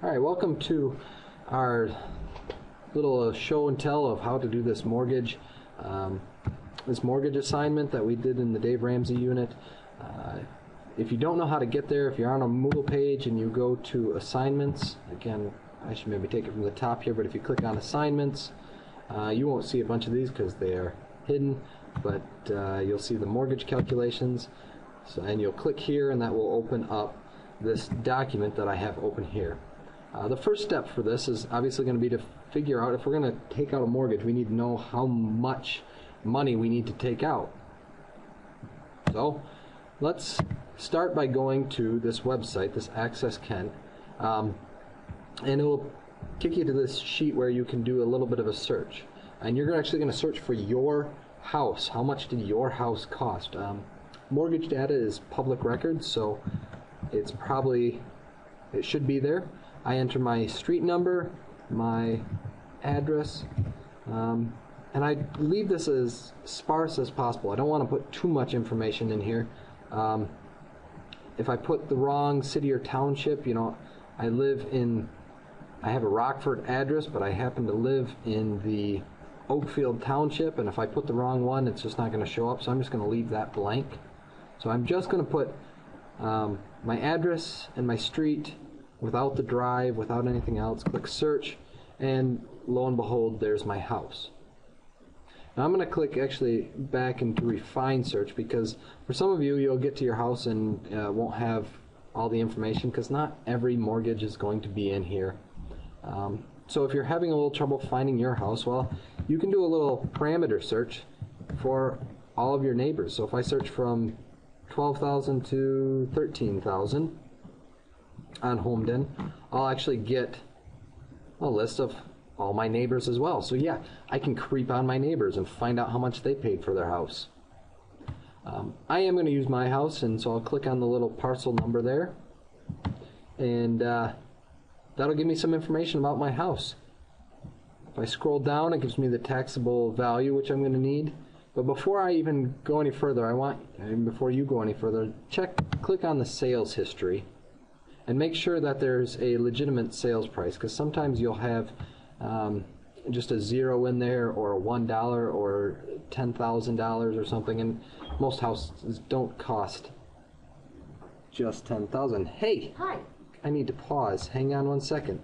Alright, welcome to our little show and tell of how to do this mortgage assignment that we did in the Dave Ramsey unit. If you don't know how to get there, if you're on a Moodle page and you go to assignments, again, I should maybe take it from the top here, but if you click on assignments, you won't see a bunch of these because they are hidden, but you'll see the mortgage calculations, and you'll click here and that will open up this document that I have open here. The first step for this is obviously going to be to figure out if we're going to take out a mortgage, we need to know how much money we need to take out. So let's start by going to this website, this Access Kent, and it will kick you to this sheet where you can do a little bit of a search. And you're actually going to search for your house. How much did your house cost? Mortgage data is public record, so it should be there. I enter my street number, my address, and I leave this as sparse as possible. I don't want to put too much information in here. If I put the wrong city or township, I have a Rockford address, but I happen to live in the Oakfield Township, and if I put the wrong one, it's just not going to show up, so I'm just going to leave that blank. So I'm just going to put my address and my street, without the drive, without anything else, click search, and lo and behold, there's my house. Now I'm going to click actually back into refine search, because for some of you, you'll get to your house and won't have all the information, because not every mortgage is going to be in here. So if you're having a little trouble finding your house, well, you can do a little parameter search for all of your neighbors. So if I search from 12,000 to 13,000 on HomeDen, I'll actually get a list of all my neighbors as well. So yeah, I can creep on my neighbors and find out how much they paid for their house. I am going to use my house, and so I'll click on the little parcel number there, and that'll give me some information about my house. If I scroll down, it gives me the taxable value, which I'm going to need. But before I even go any further, before you go any further, click on the sales history and make sure that there's a legitimate sales price, because sometimes you'll have just a zero in there, or a $1 or $10,000 or something, and most houses don't cost just $10,000. Hey! Hi. I need to pause. Hang on one second.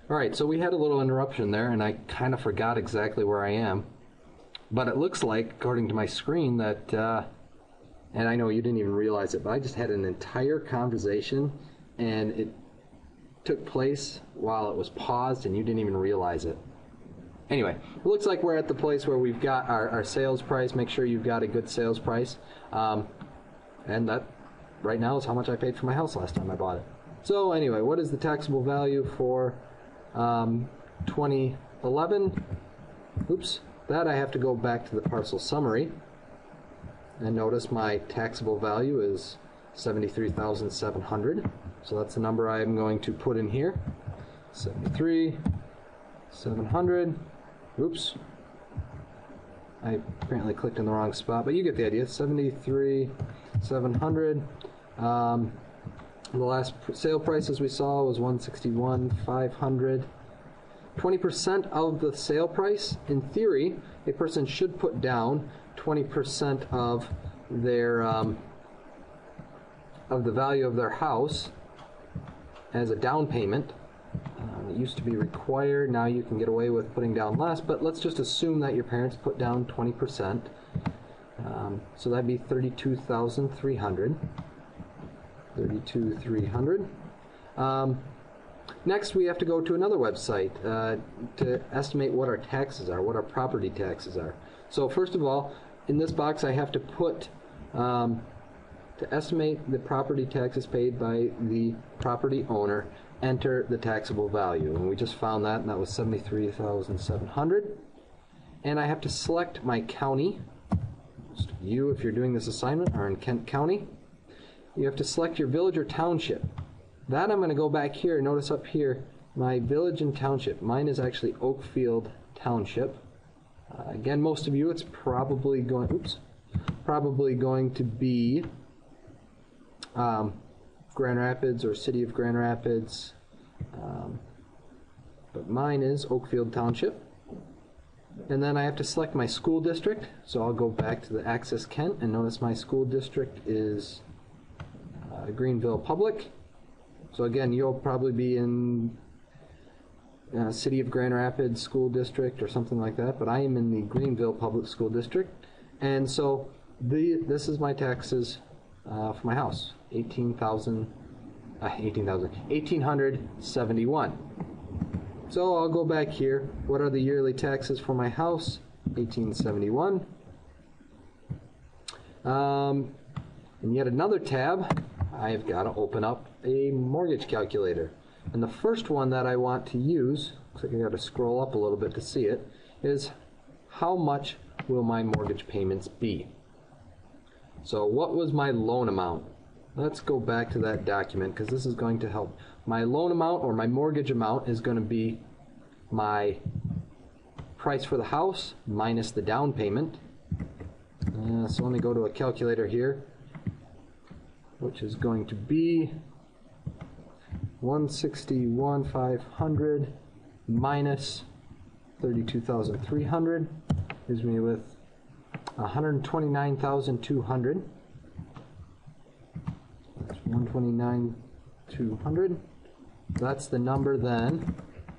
Alright, so we had a little interruption there, and I kind of forgot exactly where I am. But it looks like, according to my screen, that, and I know you didn't even realize it, but I just had an entire conversation, and it took place while it was paused, and you didn't even realize it. Anyway, it looks like we're at the place where we've got our sales price. Make sure you've got a good sales price. And that, right now, is how much I paid for my house last time I bought it. So anyway, what is the taxable value for 2011? Oops. That I have to go back to the parcel summary, and notice my taxable value is $73,700. So that's the number I am going to put in here. $73,700. Oops. I apparently clicked in the wrong spot, but you get the idea. $73,700. The last sale prices we saw was $161,500. 20% of the sale price, in theory, a person should put down 20% of their of the value of their house as a down payment. It used to be required. Now you can get away with putting down less, but let's just assume that your parents put down 20%. So that'd be $32,300. $32,300. Next, we have to go to another website to estimate what our taxes are, what our property taxes are. So first of all, in this box I have to put, to estimate the property taxes paid by the property owner, enter the taxable value. And we just found that, and that was $73,700. And I have to select my county. You, if you're doing this assignment, are in Kent County. You have to select your village or township. That I'm going to go back here. Notice up here, my village and township. Mine is actually Oakfield Township. Again, most of you, it's probably going to be Grand Rapids or City of Grand Rapids, But mine is Oakfield Township. And then I have to select my school district, so I'll go back to the Access Kent and notice my school district is Greenville Public. So again, you'll probably be in City of Grand Rapids School District or something like that, but I am in the Greenville Public School District. And so this is my taxes for my house, $1,871. So I'll go back here. What are the yearly taxes for my house? $1,871. In yet another tab, I've got to open up a mortgage calculator. And the first one that I want to use, looks like I got to scroll up a little bit to see it, is how much will my mortgage payments be? So what was my loan amount? Let's go back to that document because this is going to help. My loan amount or my mortgage amount is going to be my price for the house minus the down payment. So let me go to a calculator here, which is going to be $161,500 minus $32,300 leaves me with $129,200. That's $129,200. That's the number then.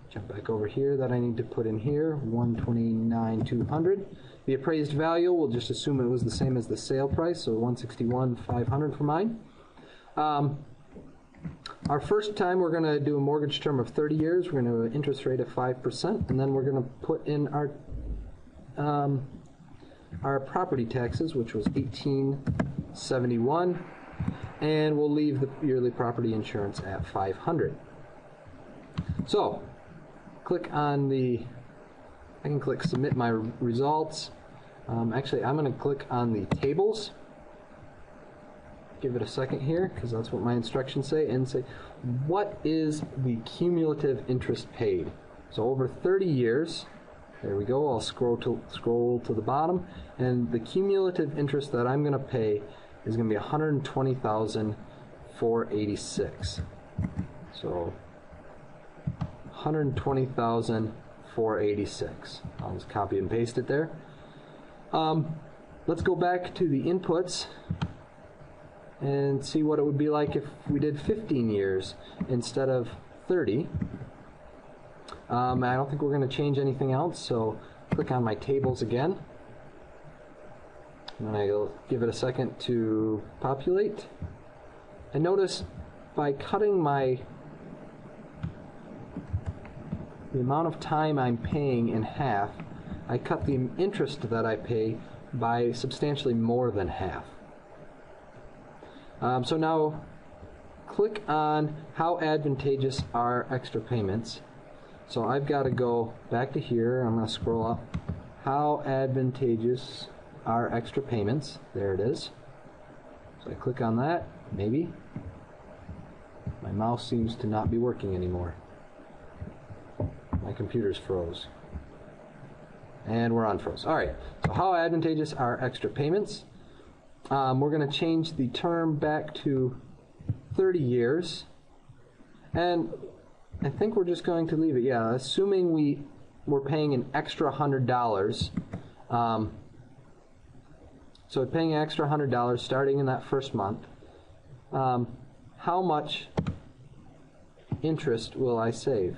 Jump back over here that I need to put in here. $129,200. The appraised value, we'll just assume it was the same as the sale price, so $161,500 for mine. Our first time we're going to do a mortgage term of 30 years. We're going to do an interest rate of 5%, and then we're going to put in our property taxes, which was $1,871, and we'll leave the yearly property insurance at $500. So, click on I can click submit my results. Actually, I'm going to click on the tables. Give it a second here, because that's what my instructions say, and say, what is the cumulative interest paid? So over 30 years, there we go, I'll scroll to the bottom, and the cumulative interest that I'm going to pay is going to be $120,486. So $120,486. I'll just copy and paste it there. Let's go back to the inputs and see what it would be like if we did 15 years instead of 30. I don't think we're going to change anything else, so click on my tables again. And I'll give it a second to populate. And notice by cutting the amount of time I'm paying in half, I cut the interest that I pay by substantially more than half. So now click on how advantageous are extra payments. So I've got to go back to here. I'm going to scroll up. How advantageous are extra payments? There it is. So I click on that. Maybe. My mouse seems to not be working anymore. My computer's froze. And we're unfroze. All right. So how advantageous are extra payments? We're going to change the term back to 30 years. And I think we're just going to leave it. Yeah, assuming we're paying an extra $100. So we're paying an extra $100 starting in that first month. How much interest will I save?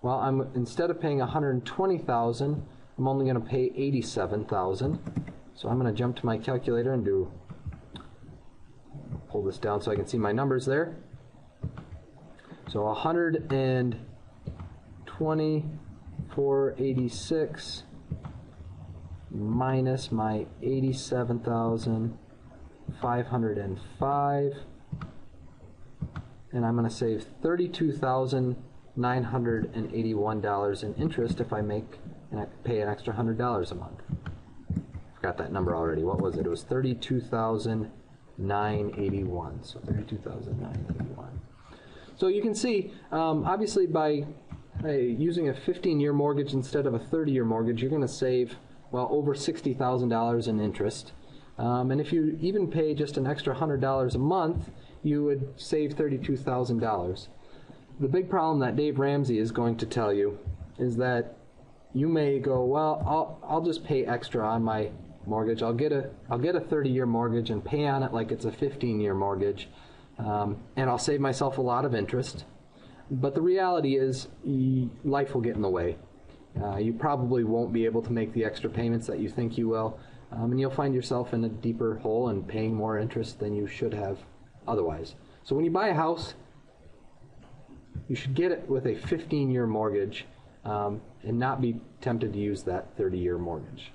Well, instead of paying $120,000, I'm only going to pay $87,000. So I'm going to jump to my calculator and pull this down so I can see my numbers there. So $124,86 minus my $87,505, and I'm going to save $32,981 in interest if I pay an extra $100 a month. Forgot that number already. What was it? It was $32,981. So $32,981. So you can see, obviously, by using a 15-year mortgage instead of a 30-year mortgage, you're going to save, well, over $60,000 in interest. And if you even pay just an extra $100 a month, you would save $32,000. The big problem that Dave Ramsey is going to tell you is that you may go, well, I'll just pay extra on my mortgage. I'll get a 30-year mortgage and pay on it like it's a 15-year mortgage, and I'll save myself a lot of interest. But the reality is, life will get in the way. You probably won't be able to make the extra payments that you think you will, and you'll find yourself in a deeper hole and paying more interest than you should have otherwise. So when you buy a house, you should get it with a 15-year mortgage, and not be tempted to use that 30-year mortgage.